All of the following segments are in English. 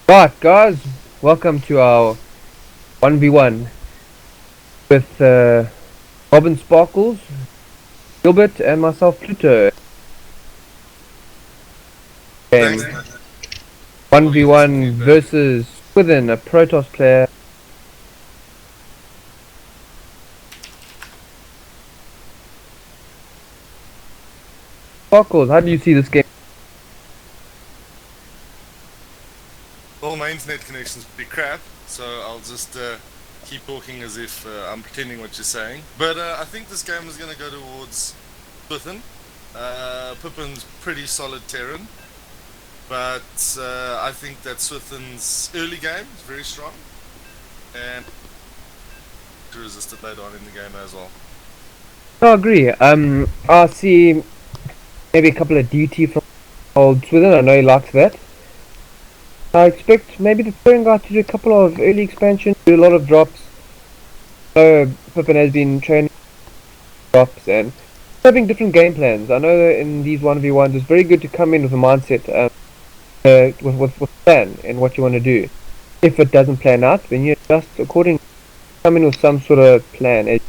Right, guys, welcome to our 1v1 with RobinSparklZ, Gilbert, and myself, PLuTo. Thanks, Game man. 1v1 versus SwithiN, a Protoss player. Sparklz, how do you see this game? All my internet connections be crap, so I'll just keep talking as if I'm pretending what you're saying. But I think this game is going to go towards SwithiN. PiPPiN's pretty solid Terran, but I think that SwithiN's early game is very strong, and to resist it later on in the game as well. I agree. I see maybe a couple of DT from old SwithiN. I know he likes that. I expect maybe the Terran guy to do a couple of early expansions, do a lot of drops. So PiPPiN has been training drops and having different game plans. I know that in these 1v1s it's very good to come in with a mindset with a plan and what you want to do. If it doesn't plan out, then you adjust accordingly. Come in with some sort of plan.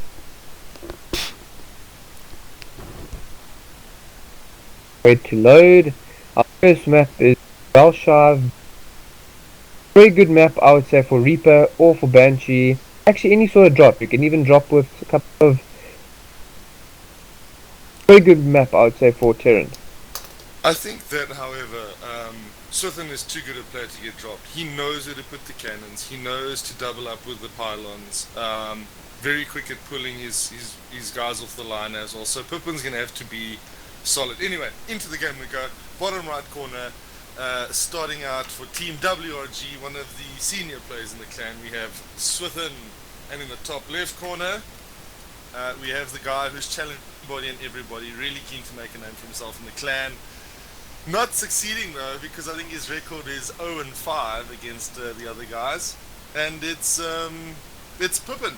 Wait to load. Our first map is Bel'Shir. Very good map, I would say, for Reaper or for Banshee. Actually, any sort of drop. You can even drop with a couple of. Very good map, I would say, for Terran. I think that, however, SwithiN is too good a player to get dropped. He knows where to put the cannons. He knows to double up with the pylons. Very quick at pulling his guys off the line as well. So PiPPiN's going to have to be solid. Anyway, into the game we go. Bottom right corner, starting out for Team WRG, one of the senior players in the clan. We have SwithiN, and in the top left corner, we have the guy who's challenged everybody and everybody, really keen to make a name for himself in the clan. Not succeeding though, because I think his record is 0-5 against the other guys, and it's PiPPiN.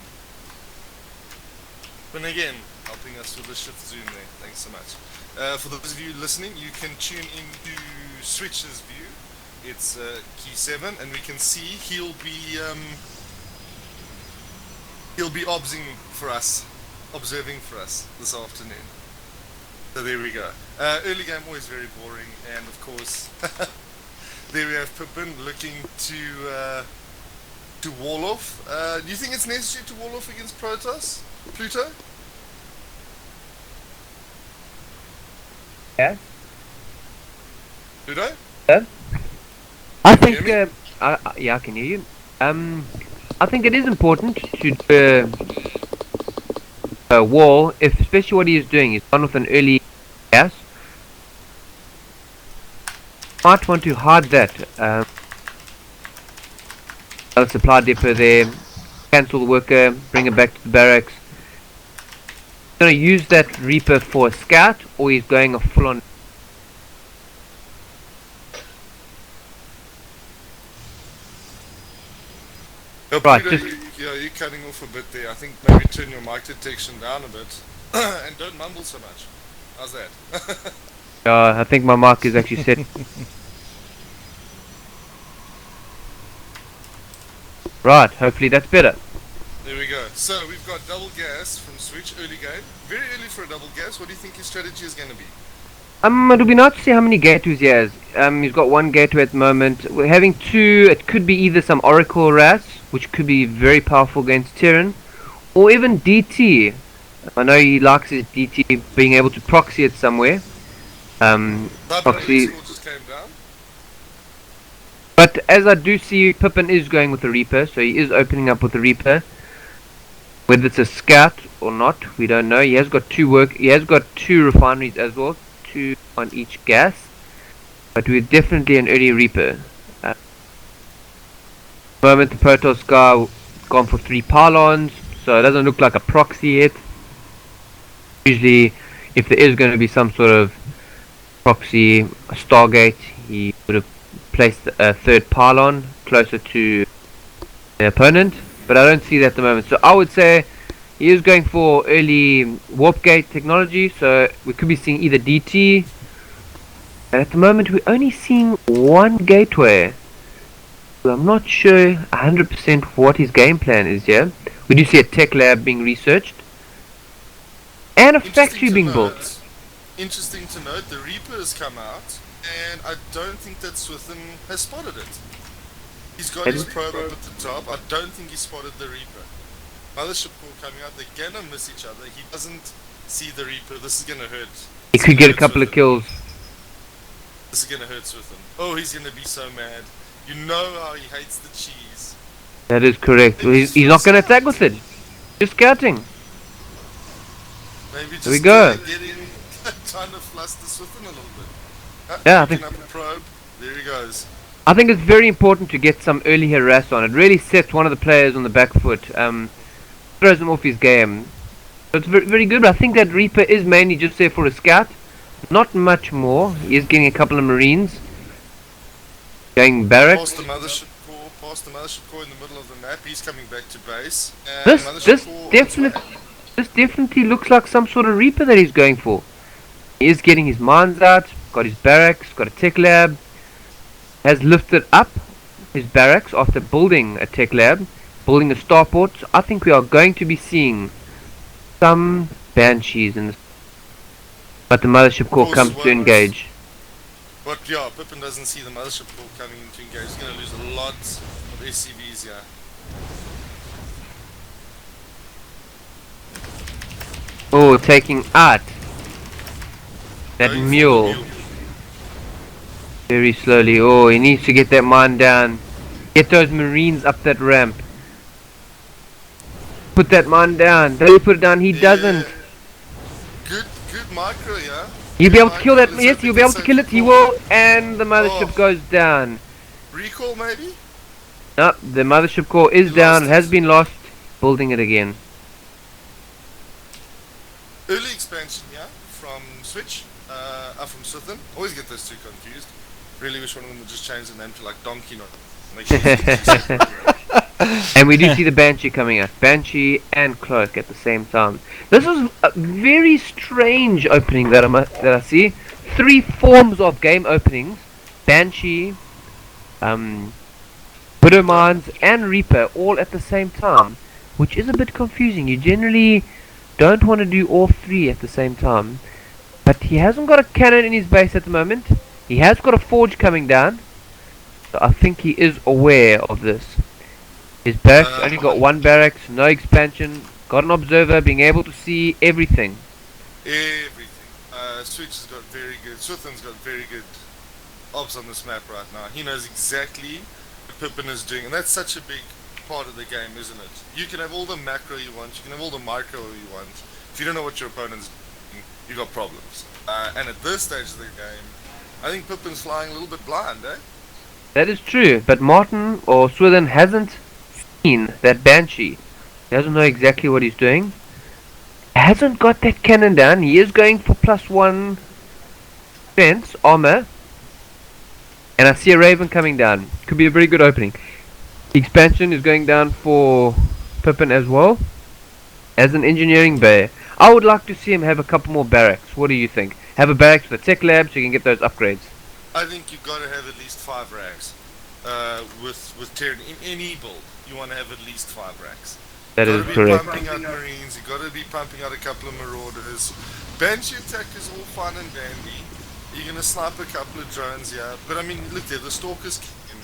But again, helping us with the shift zoom there. Thanks so much. For those of you listening, you can tune into Switch's view. It's key 7, and we can see he'll be observing for us this afternoon. So there we go. Early game always very boring, and of course, there we have PiPPiN looking to wall off. Do you think it's necessary to wall off against Protoss, PLuTo? Yeah. PLuTo? Yeah. I think. Yeah, I can hear you. I think it is important to do a wall, if especially what he is doing is one with an early gas. Might want to hide that. A supply depot there, cancel the worker, bring it back to the barracks. He's going to use that Reaper for a scout, or he's going a full on. Right, you're cutting off a bit there. I think maybe turn your mic detection down a bit and don't mumble so much. How's that? I think my mic is actually set. Right, hopefully that's better. There we go. So we've got double gas from Switch, early game. Very early for a double gas. What do you think his strategy is going to be? It'll be nice to see how many gateways he has. He's got one gateway at the moment. We're having two. It could be either some Oracle rats, which could be very powerful against Terran, or even DT. I know he likes his DT being able to proxy it somewhere. Proxy. Just came down. But as I do see, PiPPiN is going with the Reaper, so he is opening up with the Reaper. Whether it's a scout or not, we don't know. He has got two refineries as well, 2 on each gas. But we're definitely an early Reaper. At the moment, the Protoss guy gone for 3 pylons, so it doesn't look like a proxy yet. Usually, if there is going to be some sort of proxy, a Stargate, he would have placed a 3rd pylon closer to the opponent, but I don't see that at the moment. So I would say he is going for early warp gate technology, so we could be seeing either DT, and at the moment we're only seeing one gateway. Well, I'm not sure 100% what his game plan is here. We do see a tech lab being researched. And a factory being built. Interesting to note, the Reaper has come out, and I don't think that SwithiN has spotted it. He's got his probe up at the top. I don't think he spotted the Reaper. Mothership core coming out, they're gonna miss each other. He doesn't see the Reaper. This is gonna hurt. He could get a couple of kills. This is gonna hurt SwithiN. Oh, he's gonna be so mad. You know how he hates the cheese. That is correct. Well, he's not going to attack with it. Just scouting. Maybe just There we go. Trying to fluster SwithiN a little bit. Yeah, I think. Up a probe. There he goes. I think it's very important to get some early harass on. It really sets one of the players on the back foot. Throws him off his game. So it's very, very good. But I think that Reaper is mainly just there for a scout. Not much more. He is getting a couple of Marines. Going barracks. Past the mothership core in the middle of the map. He's coming back to base. This definitely looks like some sort of Reaper that he's going for. He is getting his mines out. Got his barracks. Got a tech lab. Has lifted up his barracks after building a tech lab, building a starport. I think we are going to be seeing some Banshees in this. But the mothership core comes to engage. But yeah, PiPPiN doesn't see the mothership core coming in to engage. He's going to lose a lot of SCVs here. Oh, taking out that mule. Very slowly. Oh, he needs to get that mine down. Get those Marines up that ramp. Put that mine down. Does he put it down? He doesn't. Good micro, yeah. You'll be able to kill that. Yes, you'll be able to kill it. He will. And the mothership goes down. Recall, maybe? No, the mothership core is down. It has been lost. Building it again. Early expansion, yeah, from Switch, from SwithiN. Always get those two confused. Really wish one of them would just change the name to like Donkey Not. And we do see the Banshee coming out. Banshee and Cloak at the same time. This is a very strange opening that I see. 3 forms of game openings. Banshee, Widow Mines and Reaper all at the same time. Which is a bit confusing. You generally don't want to do all 3 at the same time. But he hasn't got a cannon in his base at the moment. He has got a forge coming down. So I think he is aware of this. His barracks only got 1 barracks, no expansion, got an observer being able to see everything. Everything. Switch has got very good, SwithiN's got very good obs on this map right now. He knows exactly what PiPPiN is doing, and that's such a big part of the game, isn't it? You can have all the macro you want, you can have all the micro you want. If you don't know what your opponent's doing, you've got problems. And at this stage of the game, I think PiPPiN's flying a little bit blind, eh? That is true, but Martin or SwithiN hasn't seen that Banshee. He doesn't know exactly what he's doing. Hasn't got that cannon down. He is going for +1 defense, armor. And I see a Raven coming down. Could be a very good opening. The expansion is going down for PiPPiN as well. As an engineering bay. I would like to see him have a couple more barracks. What do you think? Have a barracks with a tech lab so you can get those upgrades. I think you've got to have at least 5 racks. With Terran, in any build, you want to have at least 5 racks. That is correct. You've got to be pumping out Marines, you've got to be pumping out a couple of Marauders. Banshee attack is all fun and dandy. You're going to snipe a couple of drones, yeah. But I mean, look there, the Stalker's kicking,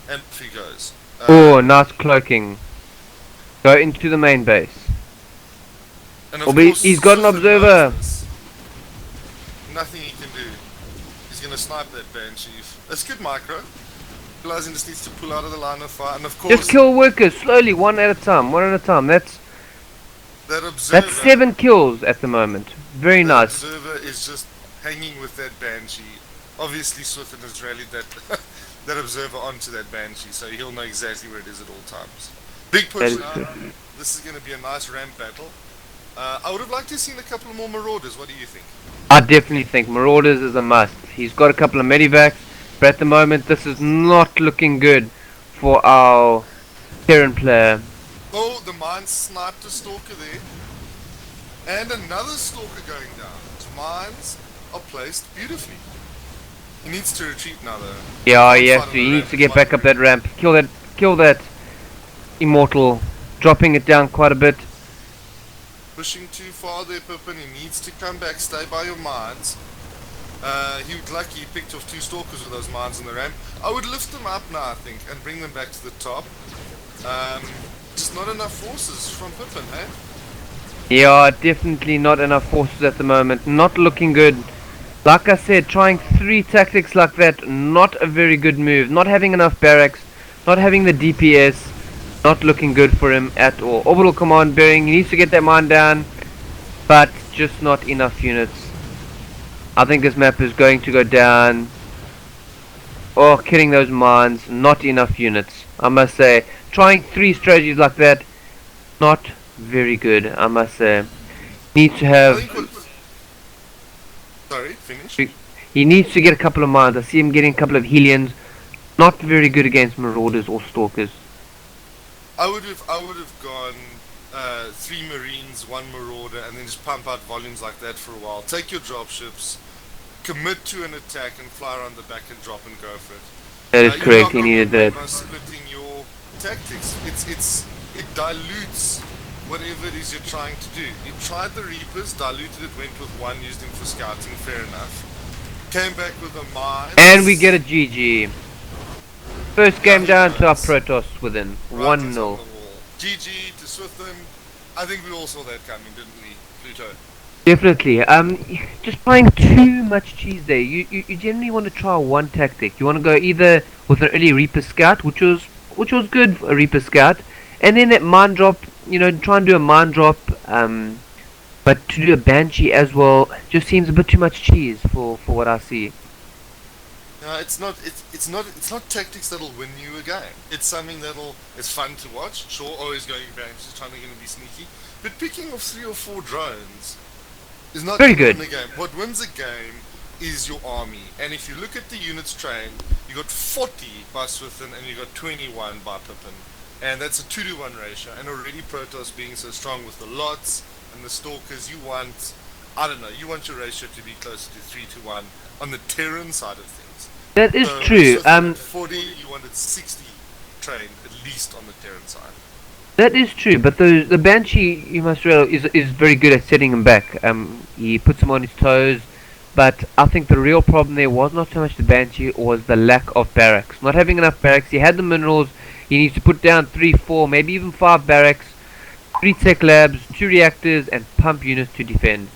and off he goes. Oh, nice cloaking. Go into the main base. And of course, he's got an observer. Nothing he can do. He's going to snipe that Banshee. That's good micro. Realizing just needs to pull out of the line of fire, and of course just kill workers slowly, one at a time. That's that observer. That's 7 kills at the moment. Very nice. The observer is just hanging with that Banshee. Obviously SwithiN has rallied that that observer onto that Banshee, so he'll know exactly where it is at all times. Big push now. This is going to be a nice ramp battle. I would have liked to have seen a couple more Marauders. What do you think? I definitely think Marauders is a must. He's got a couple of medivacs. But at the moment, this is not looking good for our Terran player. Oh, the mine sniped a Stalker there. And another Stalker going down. His mines are placed beautifully. He needs to retreat now, though. Yeah, Can't yes, fight on he the needs ramp, to it's get back up that ramp. Kill that immortal, dropping it down quite a bit. Pushing too far there, PiPPiN. He needs to come back, stay by your mines. He was lucky he picked off 2 stalkers with those mines on the ramp. I would lift them up now, I think, and bring them back to the top. Just not enough forces from PiPPiN, eh? Yeah, definitely not enough forces at the moment. Not looking good. Like I said, trying 3 tactics like that, not a very good move. Not having enough barracks, not having the DPS, not looking good for him at all. Orbital command bearing, he needs to get that mine down, but just not enough units. I think this map is going to go down. Oh, killing those mines, not enough units. I must say, trying 3 strategies like that, not very good, I must say. Needs to have... Sorry, finish. He needs to get a couple of mines. I see him getting a couple of Hellions. Not very good against Marauders or Stalkers. I would have gone 3 Marines, 1 Marauder, and then just pump out volumes like that for a while. Take your dropships, commit to an attack, and fly around the back and drop and go for it. That is correct. He needed that. By splitting your tactics, it dilutes whatever it is you're trying to do. You tried the Reapers, diluted it, went with 1, used him for scouting, fair enough. Came back with a mine. And we get a GG. First game down to our Protoss within 1-0. GG to SwithiN. I think we all saw that coming, didn't we, PLuTo? Definitely. Just playing too much cheese there. You generally want to try one tactic. You want to go either with an early Reaper Scout, which was good for a Reaper Scout, and then that mine drop. Try and do a mine drop. But to do a Banshee as well just seems a bit too much cheese for what I see. No, it's not tactics that'll win you a game. It's something it's fun to watch. Sure, always going Banshees, trying to be sneaky, but picking off 3 or 4 drones is not very good. Win a game. What wins a game is your army. And if you look at the units trained, you got 40 by SwithiN and you got 21 by PiPPiN, and that's a 2-to-1 ratio. And already Protoss being so strong with the lots and the stalkers, you want your ratio to be closer to 3-to-1 on the Terran side of things. That is true. 40, you wanted 60 trained at least on the Terran side. That is true, but the Banshee, you must realize, is very good at setting him back. He puts him on his toes, but I think the real problem there was not so much the Banshee, was the lack of barracks. Not having enough barracks. He had the minerals. He needs to put down 3, 4, maybe even 5 barracks, 3 tech labs, 2 reactors, and pump units to defend.